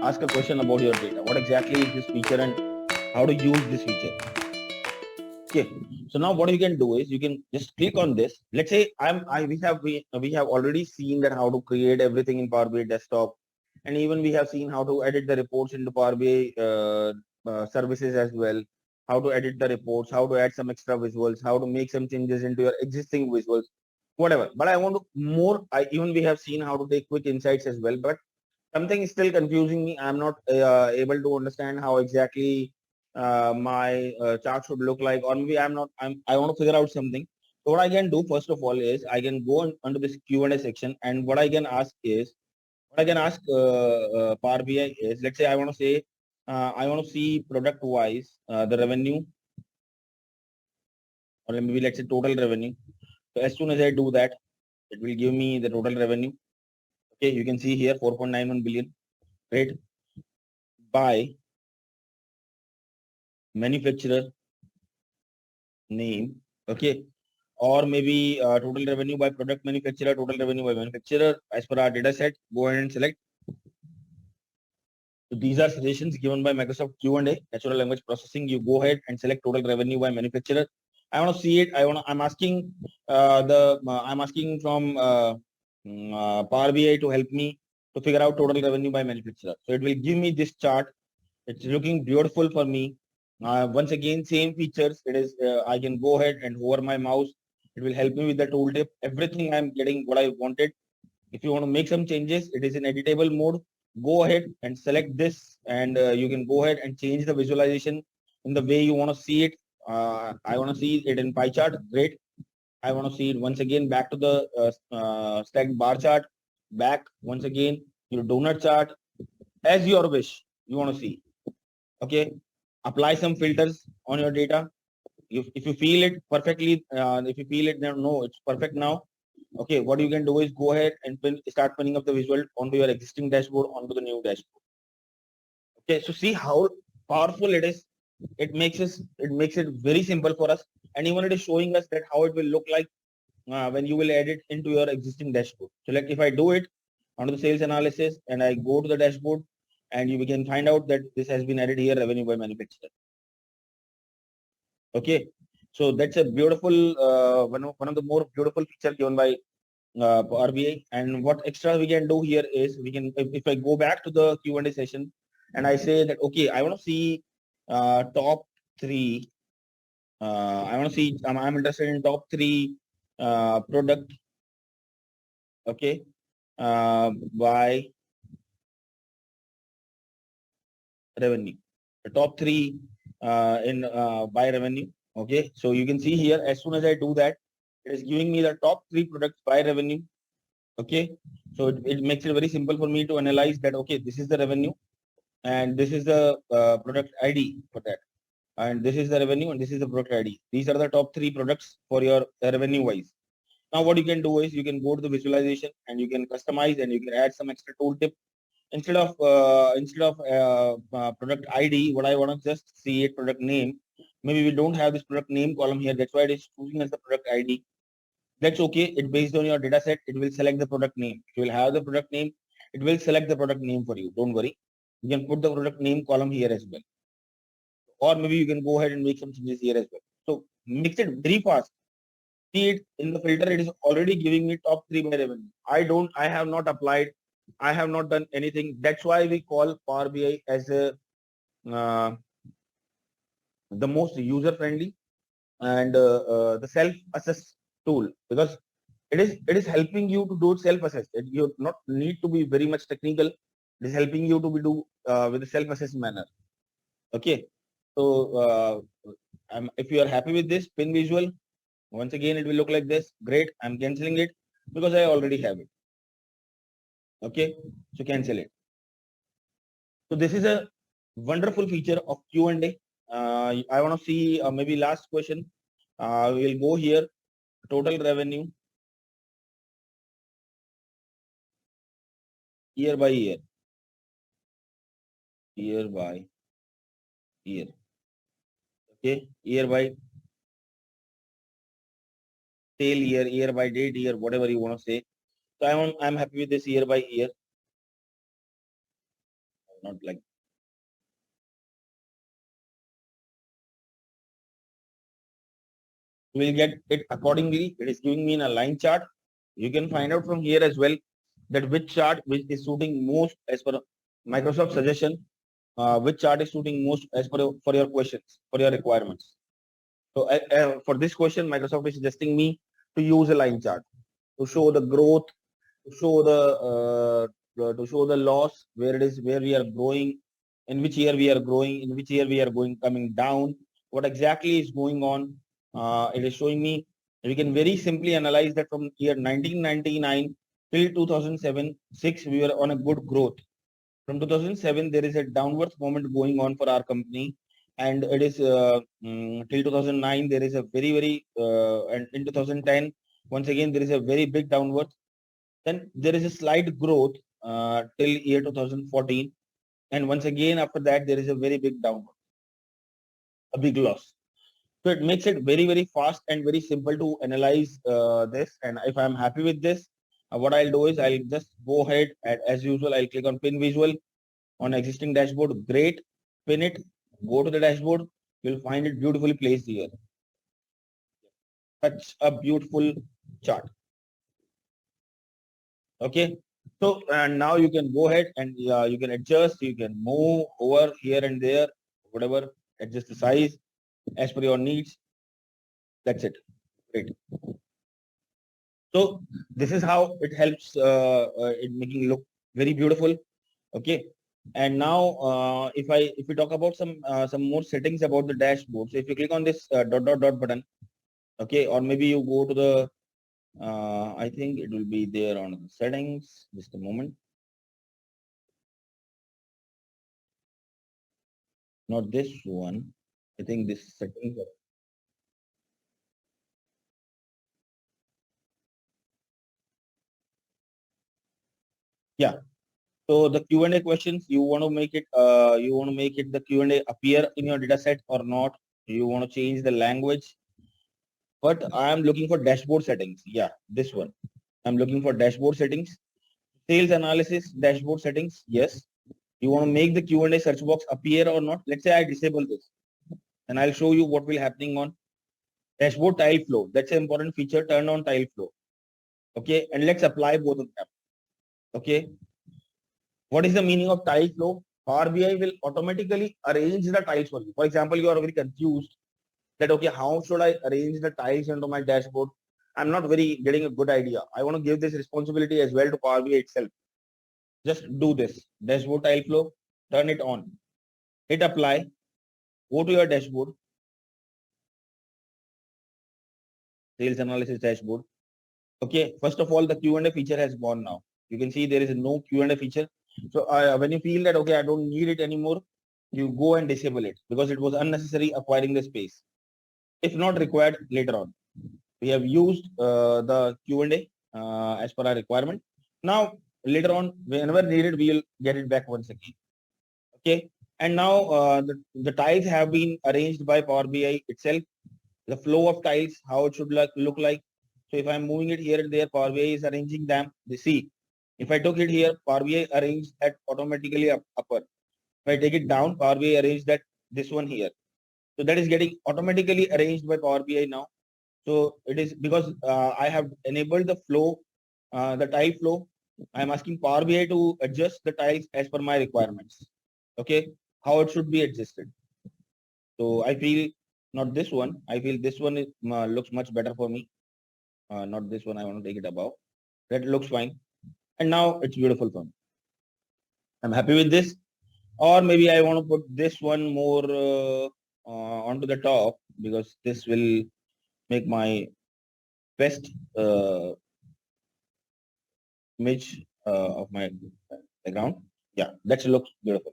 ask a question about your data. What exactly is this feature and how to use this feature? Okay. So now what you can do is you can just click on this. Let's say we have already seen that how to create everything in Power BI desktop, and even we have seen how to edit the reports into Power BI services as well. How to edit the reports, how to add some extra visuals, how to make some changes into your existing visuals, whatever. But I want to more. Even we have seen how to take quick insights as well. But something is still confusing me. I'm not able to understand how exactly my chart should look like, or maybe I want to figure out something. So what I can do first of all is I can go under this Q&A section, and what I can ask is what I can ask Power BI is, let's say I want to say I want to see product wise the revenue, or maybe let's say total revenue. So as soon as I do that, it will give me the total revenue. Okay, you can see here 4.91 billion, right? By manufacturer name, okay, or maybe total revenue by product manufacturer, total revenue by manufacturer as per our data set. Go ahead and select. So these are suggestions given by Microsoft Q&A, natural language processing. You go ahead and select total revenue by manufacturer. I want to see it. I'm asking I'm asking from Power BI to help me to figure out total revenue by manufacturer. So it will give me this chart. It's looking beautiful for me. Once again, same features. It is. I can go ahead and hover my mouse. It will help me with the tooltip. Everything I'm getting what I wanted. If you want to make some changes, it is in editable mode. Go ahead and select this, and you can go ahead and change the visualization in the way you want to see it. I want to see it in pie chart. Great. I want to see it once again back to the stacked bar chart. Back once again your donut chart as your wish. You want to see. Okay. Apply some filters on your data. If you feel it perfectly, if you feel it, then no, it's perfect now. Okay, what you can do is go ahead and start pinning up the visual onto your existing dashboard, onto the new dashboard. Okay, so see how powerful it is. It makes it very simple for us, and even it is showing us that how it will look like when you will add it into your existing dashboard. So like if I do it onto the sales analysis and I go to the dashboard, and you can find out that this has been added here, revenue by manufacturer. Okay, so that's a beautiful one of the more beautiful feature given by RBI. And what extra we can do here is we can, if I go back to the Q&A session and I say that, okay, I want to see top three. I want to see, I'm interested in top three product, okay, by revenue. The top three in by revenue. Okay, so you can see here, as soon as I do that, it is giving me the top three products by revenue. Okay, so it makes it very simple for me to analyze that, okay, this is the revenue and this is the product ID for that. And this is the revenue and this is the product ID. These are the top three products for your revenue wise. Now what you can do is you can go to the visualization and you can customize and you can add some extra tooltip. Instead of product ID, what I want to just see it product name. Maybe we don't have this product name column here. That's why it is choosing as the product ID. That's okay. It based on your data set, it will select the product name. If you will have the product name, it will select the product name for you. Don't worry. You can put the product name column here as well. Or maybe you can go ahead and make some changes here as well. So mix it very fast. See it in the filter, it is already giving me top three by revenue. I have not applied. I have not done anything. That's why we call Power BI as uh, the most user friendly and the self-assess tool, because it is helping you to do self-assess. You not need to be very much technical. It is helping you to be do with a self-assess manner. Okay, so if you are happy with this pin visual, once again it will look like this. Great, I'm canceling it because I already have it. Okay, so cancel it. So this is a wonderful feature of Q&A. I want to see maybe last question. We will go here. Total revenue year by year. Year by year. Okay, year by tail year, year by date year, whatever you want to say. So I'm happy with this year by year. not like. We'll get it accordingly. It is giving me in a line chart. You can find out from here as well that which chart which is suiting most as per Microsoft suggestion, which chart is suiting most as per for your questions, for your requirements. So for this question, Microsoft is suggesting me to use a line chart to show the growth, to show the loss, where it is, where we are growing, in which year we are growing, in which year we are coming down, what exactly is going on. It is showing me. We can very simply analyze that from year 1999 till 2007, 6, we were on a good growth. From 2007, there is a downward moment going on for our company, and it is till 2009 there is a very and in 2010 once again there is a very big downward. Then there is a slight growth till year 2014, and once again after that there is a very big downward, a big loss. So it makes it very fast and very simple to analyze this. And if I'm happy with this, what I'll do is I'll just go ahead and as usual I'll click on pin visual on existing dashboard. Great, pin it, go to the dashboard. You'll find it beautifully placed here. Such a beautiful chart. Okay, so and now you can go ahead and you can adjust, you can move over here and there, whatever, adjust the size as per your needs. That's it. Great. So this is how it helps in making it look very beautiful. Okay. And now if we talk about some more settings about the dashboard. So if you click on this dot button, okay, or maybe you go to the I think it will be there on the settings. Just a moment. Not this one. I think this settings. Yeah. So the Q&A questions, you want to make it the Q&A appear in your data set or not? You want to change the language? But I am looking for dashboard settings. Yeah, this one. I'm looking for dashboard settings. Sales analysis, dashboard settings. Yes. You want to make the Q&A search box appear or not? Let's say I disable this, and I'll show you what will happening on dashboard tile flow. That's an important feature. Turn on tile flow. Okay, and let's apply both of them. Okay. What is the meaning of tile flow? Power BI will automatically arrange the tiles for you. For example, you are very confused that, okay, how should I arrange the tiles into my dashboard? I'm not very getting a good idea. I want to give this responsibility as well to Power BI itself. Just do this. Dashboard tile flow, turn it on. Hit apply. Go to your dashboard. Sales analysis dashboard. Okay, first of all, the Q&A feature has gone now. You can see there is no Q&A feature. So when you feel that, okay, I don't need it anymore, you go and disable it because it was unnecessary acquiring the space. If not required later on. We have used the Q&A as per our requirement. Now, later on, whenever needed, we will get it back once again. Okay. And now the tiles have been arranged by Power BI itself. The flow of tiles, how it should look like. So if I'm moving it here and there, Power BI is arranging them. They see. If I took it here, Power BI arranged that automatically upper. If I take it down, Power BI arranged that this one here. So that is getting automatically arranged by Power BI now. So it is because I have enabled the flow, the tile flow. I'm asking Power BI to adjust the tiles as per my requirements. Okay, how it should be adjusted. So I feel not this one. I feel this one is, looks much better for me. Not this one. I want to take it above. That looks fine. And now it's beautiful for me. I'm happy with this. Or maybe I want to put this one more onto the top because this will make my best image of my background. Yeah, that looks beautiful.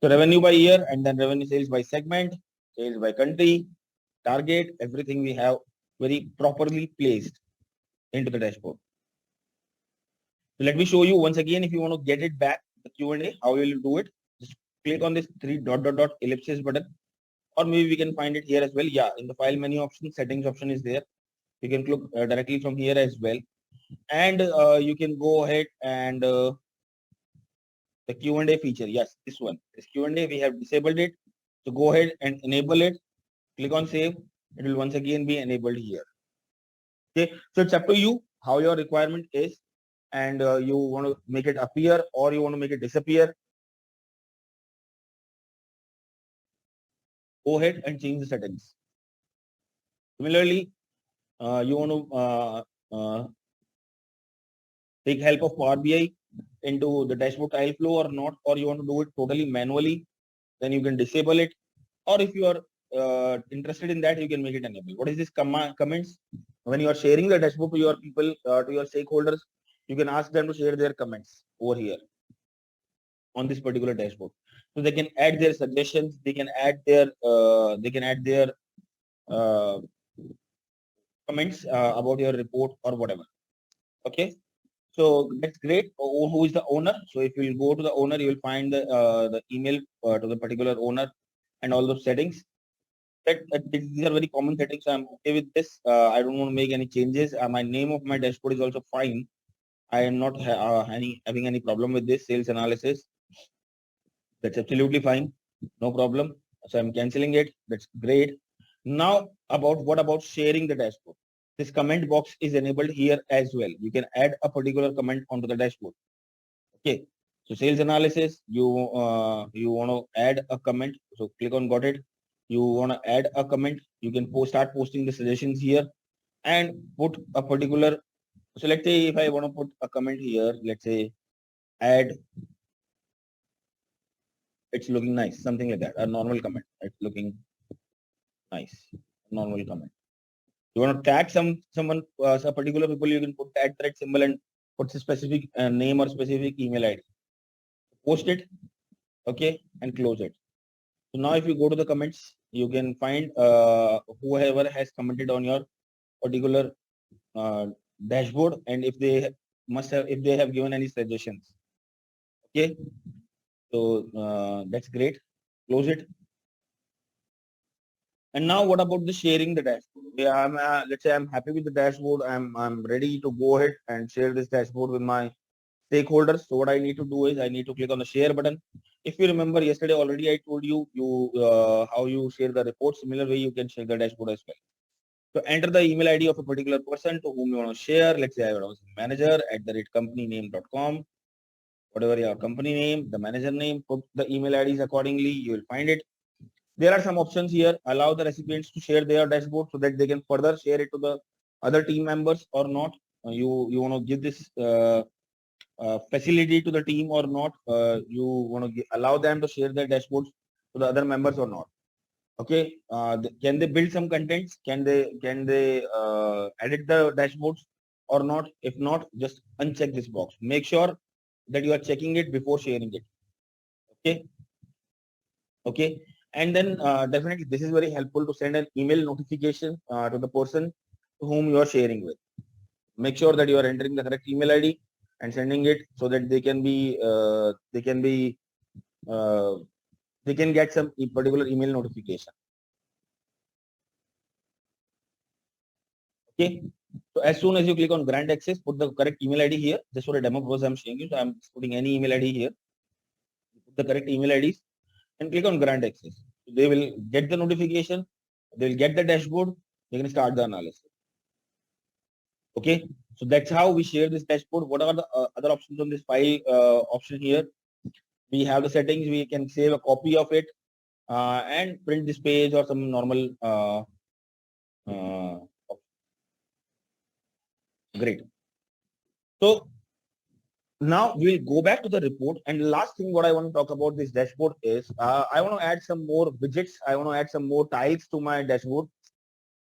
So revenue by year and then revenue sales by segment, sales by country, target, everything we have very properly placed into the dashboard. So let me show you once again, if you want to get it back, the Q&A, how will you do it? Just click on this three dot ellipsis button, or maybe we can find it here as well. Yeah, in the file menu option, settings option is there. You can click directly from here as well. And you can go ahead and The Q&A feature. Yes, this one. This Q&A, we have disabled it. So go ahead and enable it. Click on save. It will once again be enabled here. Okay. So it's up to you how your requirement is, and you want to make it appear or you want to make it disappear. Go ahead and change the settings. Similarly, you want to take help of Power BI into the dashboard tile flow or not, or you want to do it totally manually, then you can disable it. Or if you are interested in that, you can make it enable. What is this comments? When you are sharing the dashboard to your people, to your stakeholders, you can ask them to share their comments over here on this particular dashboard. So they can add their suggestions, they can add their uh, comments about your report or whatever. Okay. So that's great. Who is the owner? So if you will go to the owner, you will find the email to the particular owner and all those settings. These are very common settings. So I'm okay with this. I don't want to make any changes. My name of my dashboard is also fine. I am not having any problem with this sales analysis. That's absolutely fine. No problem. So I'm canceling it. That's great. Now what about sharing the dashboard? This comment box is enabled here as well. You can add a particular comment onto the dashboard. Okay. So sales analysis, you want to add a comment. So click on got it. You want to add a comment. You can start posting the suggestions here and put a particular. So let's say if I want to put a comment here, let's say add. It's looking nice, something like that. A normal comment. It's looking nice. Normal comment. You want to tag someone, some particular people. You can put tag thread symbol and put a specific name or specific email ID. Post it, okay, and close it. So now if you go to the comments, you can find whoever has commented on your particular dashboard, and if they have given any suggestions. Okay, so that's great. Close it. And now what about the sharing the dashboard? Yeah, let's say I'm happy with the dashboard. I'm ready to go ahead and share this dashboard with my stakeholders. So what I need to do is I need to click on the share button. If you remember yesterday already, I told you how you share the report. Similar way you can share the dashboard as well. So enter the email ID of a particular person to whom you want to share. Let's say I was manager @companyname.com. Whatever your company name, the manager name, put the email IDs accordingly. You will find it. There are some options here. Allow the recipients to share their dashboard so that they can further share it to the other team members or not. You want to give this facility to the team or not. You want to allow them to share their dashboards to the other members or not. Okay. Can they build some contents? Can they edit the dashboards or not? If not, just uncheck this box. Make sure that you are checking it before sharing it. Okay. Okay. And then definitely this is very helpful to send an email notification to the person to whom you are sharing with. Make sure that you are entering the correct email ID and sending it so that they can get some particular email notification. Okay. So as soon as you click on grant access, put the correct email ID here. Just for a demo purpose, I'm showing you. So I'm putting any email ID here. Put the correct email IDs and click on grant access. So they will get the notification. They will get the dashboard. They can start the analysis. Okay. So that's how we share this dashboard. What are the other options on this file option here? We have the settings. We can save a copy of it and print this page or some normal. Great. So now we'll go back to the report. And the last thing what I want to talk about this dashboard is I want to add some more widgets. I want to add some more tiles to my dashboard.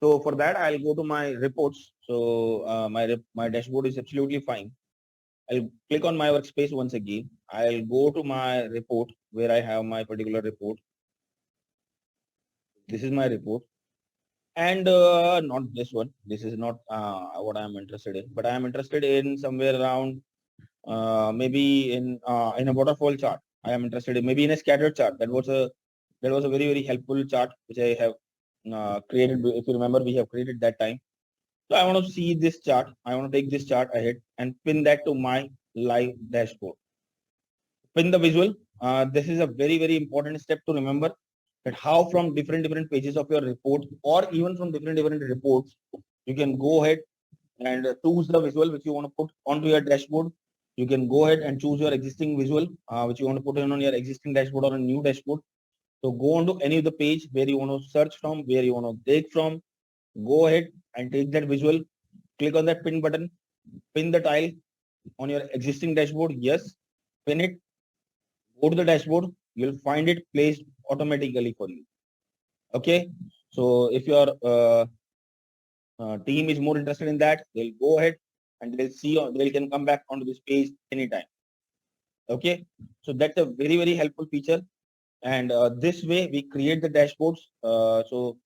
So for that, I'll go to my reports. So my dashboard is absolutely fine. I'll click on my workspace once again. I'll go to my report where I have my particular report. This is my report. And not this one. This is not what I'm interested in, but I'm interested in somewhere around maybe in a waterfall chart. I am interested in maybe in a scattered chart. That was a very, very helpful chart which I have created. If you remember, we have created that time. So I want to see this chart. I want to take this chart ahead and pin that to my live dashboard. pin the visual. This is a very, very important step to remember, that how from different pages of your report, or even from different reports, you can go ahead and choose the visual which you want to put onto your dashboard. You can go ahead and choose your existing visual which you want to put in on your existing dashboard or a new dashboard. So go on to any of the page where you want to search from, where you want to take from. Go ahead and take that visual. Click on that pin button. Pin the tile on your existing dashboard. Yes, pin it. Go to the dashboard. You'll find it placed automatically for you. Okay. So if your team is more interested in that, they'll go ahead and they'll see, or they can come back onto this page anytime. Okay. So that's a very, very helpful feature. And this way we create the dashboards. So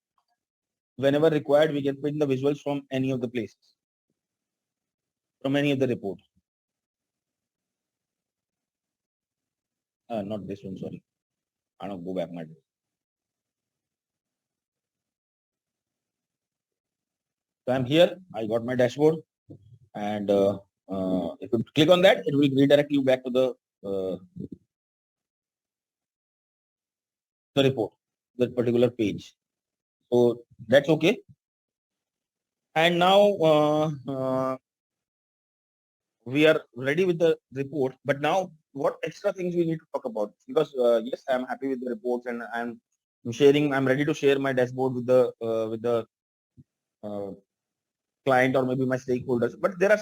whenever required, we can pin the visuals from any of the places, from any of the reports. Not this one, sorry. I don't go back my. So I'm here. I got my dashboard, and if you click on that, it will redirect you back to the report, that particular page. So that's okay. And now we are ready with the report. But now, what extra things we need to talk about? Because yes, I'm happy with the reports, and I'm sharing. I'm ready to share my dashboard with the client or maybe my stakeholders. But there are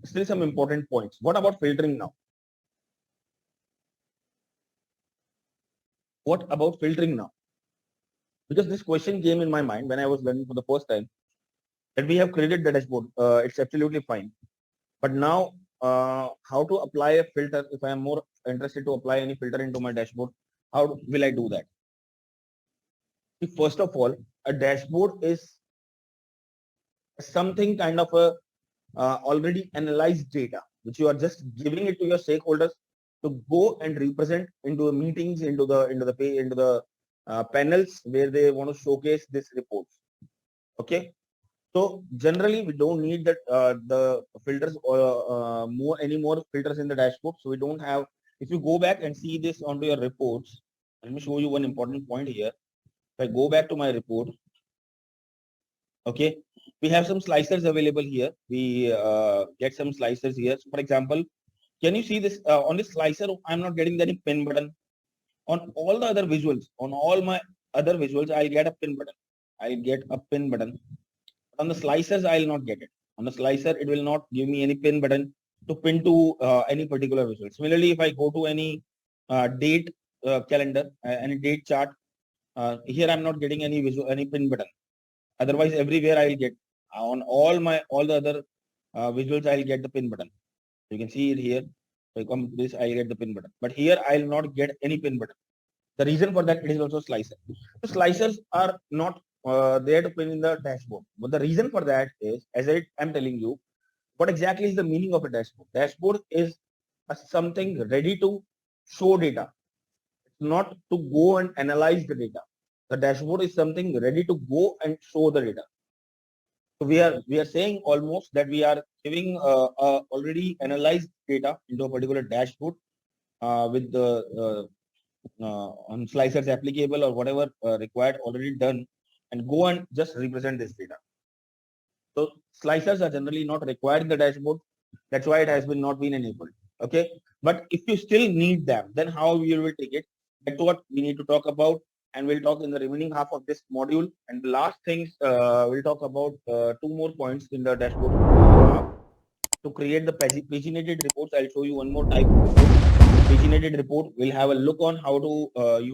still some important points. What about filtering now? What about filtering now? Because this question came in my mind when I was learning for the first time, that we have created the dashboard. It's absolutely fine. But now, how to apply a filter? If I am more interested to apply any filter into my dashboard, how will I do that? First of all, a dashboard is something kind of a already analyzed data, which you are just giving it to your stakeholders to go and represent into the meetings, into the panels where they want to showcase this report. Okay. So generally, we don't need that the filters or any more filters in the dashboard. So we don't have. If you go back and see this onto your reports, let me show you one important point here. If I go back to my report, okay, we have some slicers available here. We get some slicers here. So for example, can you see this on this slicer? I'm not getting any pin button. On all the other visuals, on all my other visuals, I'll get a pin button. I'll get a pin button. On the slicers, I'll not get it. On the slicer, it will not give me any pin button to pin to any particular visual. Similarly, if I go to any date calendar, any date chart, here I'm not getting any visual, any pin button. Otherwise, everywhere I'll get on all the other visuals, I'll get the pin button. You can see it here. If I come to this, I'll get the pin button. But here I'll not get any pin button. The reason for that, it is also slicer. So slicers are not there to pin in the dashboard. But the reason for that is, as I am telling you, what exactly is the meaning of a dashboard? Dashboard is something ready to show data. It's not to go and analyze the data. The dashboard is something ready to go and show the data. So we are saying almost that we are giving already analyzed data into a particular dashboard with the on slicers applicable or whatever required already done, and go and just represent this data. So slicers are generally not required in the dashboard. That's why it has been not been enabled. Okay. But if you still need them, then how you will take it? That's what we need to talk about. And we'll talk in the remaining half of this module. And the last things, we'll talk about two more points in the dashboard. To create the paginated reports, I'll show you one more type of report. Paginated report, we'll have a look on how to use